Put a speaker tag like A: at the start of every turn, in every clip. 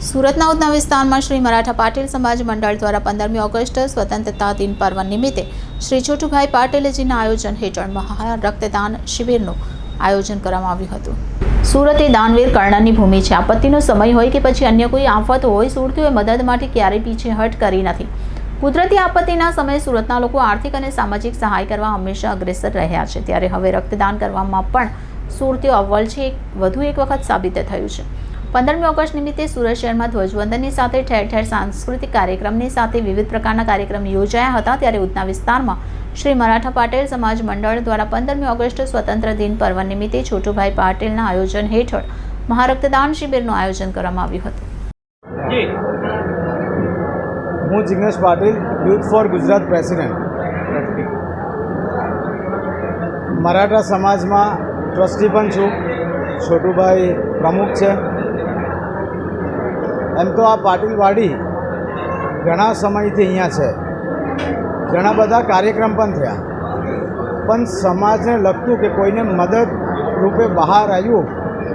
A: સુરતના ઉધના વિસ્તારમાં શ્રી મરાઠા પાટીલ સમાજ મંડળ દ્વારા 15મી ઓગસ્ટ સ્વતંત્રતા દિન પર્વ નિમિત્તે શ્રી છોટુભાઈ પાટીલજીના આયોજન હેઠળ મહા રક્તદાન શિબિરનું આયોજન કરવામાં આવ્યું હતું। સુરત એ દાનવીર કર્ણની ભૂમિ છે। આપત્તિનો સમય હોય કે પછી અન્ય કોઈ આફત હોય, સુરતીઓએ મદદ માટે ક્યારેય પીછેહટ કરી નથી। કુદરતી આપત્તિના સમયે સુરતના લોકો આર્થિક અને સામાજિક સહાય કરવા હંમેશા અગ્રેસર રહ્યા છે, ત્યારે હવે રક્તદાન કરવામાં પણ સુરતીઓ અવ્વલ છે, વધુ એક વખત સાબિત થયું છે। 15મી ઓગસ્ટ નિમિત્તે સુરત શહેરમાં ધ્વજવંદનની સાથે ઠેર ઠેર સાંસ્કૃતિક કાર્યક્રમની સાથે વિવિધ પ્રકારના કાર્યક્રમ યોજાયા હતા। ત્યારે ઉધના વિસ્તારમાં શ્રી મરાઠા પાટીલ સમાજ મંડળ દ્વારા 15મી ઓગસ્ટ સ્વતંત્ર દિન પર્વ નિમિત્તે છોટુભાઈ પાટીલના આયોજન હેઠળ મહારક્તદાન શિબિરનું આયોજન કરવામાં આવ્યું હતું।
B: હું Jignesh Patil, youth for Gujarat president. Maratha સમાજમાં ટ્રસ્ટી પણ છું, છોટુભાઈ પ્રમુખ છે। એમ તો આ પાટીલવાડી ઘણા સમયથી અહીંયા છે, ઘણા બધા કાર્યક્રમ પણ થયા, પણ સમાજને લગતું કે કોઈને મદદ રૂપે બહાર આવ્યું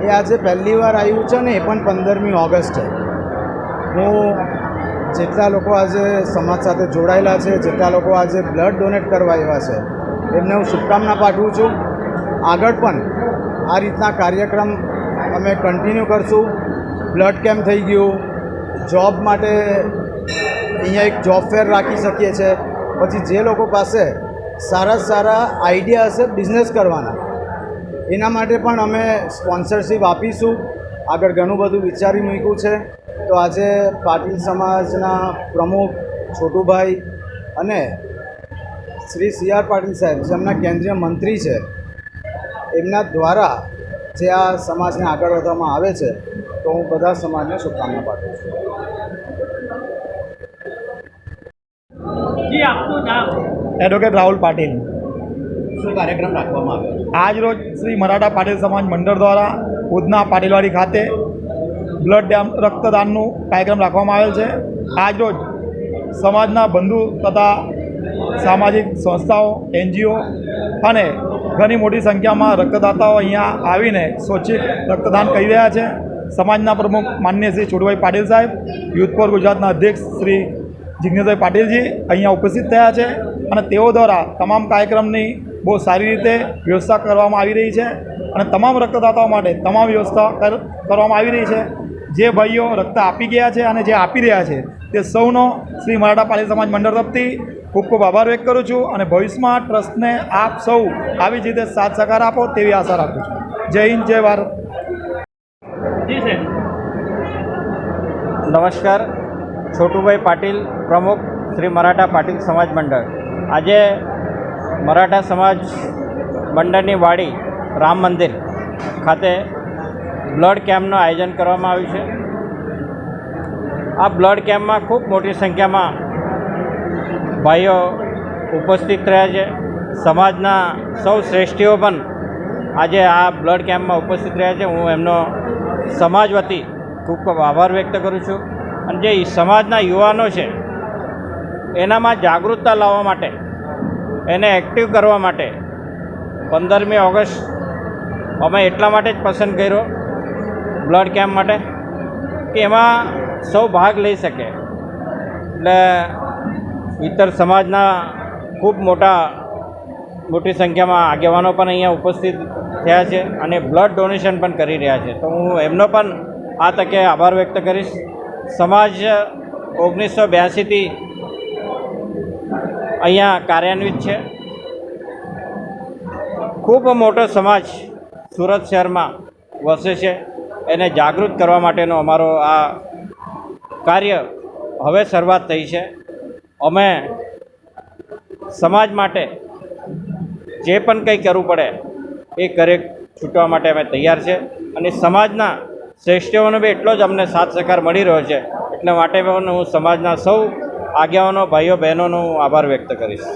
B: એ આજે પહેલી વાર આવ્યું છે ને, એ પણ 15મી ઓગસ્ટ છે। હું જેટલા લોકો આજે સમાજ સાથે જોડાયેલા છે, જેટલા લોકો આજે બ્લડ ડોનેટ કરવા આવ્યા છે, એમને હું શુભકામના પાઠવું છું। આગળ પણ આ રીતના કાર્યક્રમ અમે કન્ટિન્યુ કરશું। બ્લડ કેમ્પ થઈ ગયું, જોબ માટે અહીંયા એક જોબ ફેર રાખી શકીએ છીએ। પછી જે લોકો પાસે સારા આઈડિયા હશે બિઝનેસ કરવાના, એના માટે પણ અમે સ્પોન્સરશિપ આપીશું। આગળ ઘણું બધું વિચારી મૂક્યું છે। તો આજે પાટીલ સમાજના પ્રમુખ છોટુભાઈ અને શ્રી સી.આર. પાટીલ સાહેબ, જેમના કેન્દ્રીય મંત્રી છે, એમના દ્વારા જે આ સમાજને આગળ વધવામાં આવે છે, તો હું બધા સમાજને શુભકામના પાઠવું છું।
C: એડવોકેટ રાહુલ પાટીલ।
B: શું કાર્યક્રમ રાખવામાં આવ્યો?
C: આજ રોજ શ્રી મરાઠા પાટીલ સમાજ મંડળ દ્વારા ઉધના પાટીલવાડી ખાતે બ્લડ રક્તદાનનું કાર્યક્રમ રાખવામાં આવેલ છે। આજ રોજ સમાજના બંધુ તથા સામાજિક સંસ્થાઓ, NGO અને ઘણી મોટી સંખ્યામાં રક્તદાતાઓ અહીંયા આવીને સ્વૈચ્છિક રક્તદાન કરી રહ્યા છે। સમાજના પ્રમુખ માનનીય શ્રી છોટુભાઈ પાટીલ સાહેબ, યુથ ફોર ગુજરાતના અધ્યક્ષ શ્રી જિગ્નેશભાઈ પાટીલજી અહીંયા ઉપસ્થિત થયા છે અને તેઓ દ્વારા તમામ કાર્યક્રમની બહુ સારી રીતે વ્યવસ્થા કરવામાં આવી રહી છે અને તમામ રક્તદાતાઓ માટે તમામ વ્યવસ્થા કરવામાં આવી રહી છે। જે ભાઈઓ રક્ત આપી ગયા છે અને જે આપી રહ્યા છે, તે સૌનો શ્રી મરાઠા પાટીલ સમાજ મંડળ તરફથી ખૂબ ખૂબ આભાર વ્યક્ત કરું છું અને ભવિષ્યમાં ટ્રસ્ટને આપ સૌ આવી જ રીતે સાથ સહકાર આપો તેવી આશા રાખું છું। જય હિન્દ, જય ભારત।
D: નમસ્કાર, છોટુભાઈ પાટીલ, પ્રમુખ શ્રી મરાઠા પાટીલ સમાજ મંડળ। આજે મરાઠા સમાજ મંડળની વાડી રામ મંદિર ખાતે બ્લડ કેમ્પનું આયોજન કરવામાં આવ્યું છે। આ બ્લડ કેમ્પમાં ખૂબ મોટી સંખ્યામાં ભાઈઓ ઉપસ્થિત રહ્યા છે। સમાજના સૌ શ્રેષ્ઠીઓ પણ આજે આ બ્લડ કેમ્પમાં ઉપસ્થિત રહ્યા છે। હું એમનો સમાજ વતી ખૂબ ખૂબ આભાર વ્યક્ત કરું છું અને જે સમાજના યુવાનો છે એનામાં જાગૃતતા લાવવા માટે, એને એક્ટિવ કરવા માટે 15મી ઓગસ્ટ અમે એટલા માટે જ પસંદ કર્યો બ્લડ કેમ્પ માટે કે એમાં સૌ ભાગ લઈ શકે। એટલે ઇતર સમાજના ખૂબ મોટી સંખ્યામાં આગેવાનો પણ અહીંયા ઉપસ્થિત થયા છે અને બ્લડ ડોનેશન પણ કરી રહ્યા છે। તો હું એમનો પણ આ તકે આભાર વ્યક્ત કરીશ। સમાજ 1982થી અહીંયા કાર્યાન્વિત છે। ખૂબ મોટો સમાજ સુરત શહેરમાં વસે છે, એને જાગૃત કરવા માટેનો અમારો આ કાર્ય હવે શરૂઆત થઈ છે। અમે સમાજ માટે જે પણ કંઈ કરવું પડે એ કરે છૂટવા માટે અમે તૈયાર છે અને સમાજના શ્રેષ્ઠીઓનો બી એટલો જ અમને સાથ સહકાર મળી રહ્યો છે। એટલે માટે હું સમાજના સૌ આગેવાનો, ભાઈઓ બહેનોનો આભાર વ્યક્ત કરીશ।